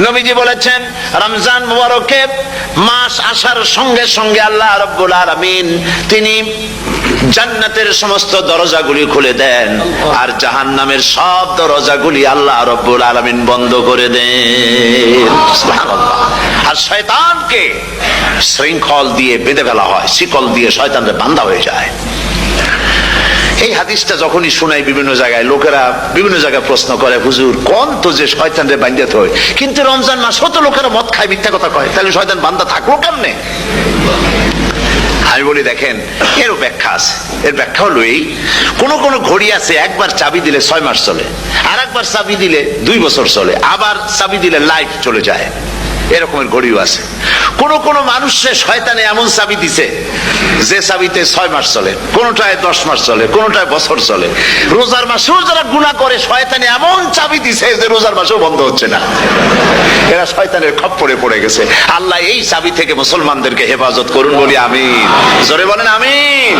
নবীজি বলেছেন রমজান মুবারকে মাস আসার সঙ্গে সঙ্গে আল্লাহ রাব্বুল আলামিন তিনি জান্নাতের সমস্ত দরজাগুলি খুলে দেন আর জাহান্নামের সব দরজাগুলি আল্লাহ রাব্বুল আলামিন বন্ধ করে দেন। সুবহানাল্লাহ। আর শয়তানকে শৃঙ্খল দিয়ে বেঁধে ফেলা হয়, শিকল দিয়ে শয়তানরা বাঁধা হয়ে যায়। এই হাদিসটা যখনই শুনাই বিভিন্ন জায়গায় লোকেরা বিভিন্ন জায়গায় প্রশ্ন করে, হুজুর কোন তো যে শয়তানরে বাঁধতে হয়, কিন্তু রমজান মাস তো লোকেরা মদ খায়, মিথ্যা কথা কয়, তাহলে শয়তান বান্ধা থাকলো কেমনে? আমি বলি দেখেন, এরও ব্যাখ্যা আছে। এর ব্যাখ্যা হলো এই, কোন কোন ঘড়ি আছে একবার চাবি দিলে 6 মাস চলে, আর একবার চাবি দিলে 2 বছর চলে, আবার চাবি দিলে লাইফ চলে যায়, এরকমের ঘড়িও আছে। কোন কোন মানুষের শয়তানে এমন চাবি দিছে যে চাবিতে 6 মাস চলে, কোনটায় 10 মাস চলে, কোনটায় বছর চলে। রোজার মাসেও যারা গুনাহ করে শয়তানে এমন চাবি দিছে যে রোজার মাসেও বন্ধ হচ্ছে না। এরা শয়তানের খপ্পরে পড়ে গেছে। আল্লাহ এই চাবি থেকে মুসলমানদেরকে হেফাজত করুন বলি আমিন। জোরে বলেন আমিন।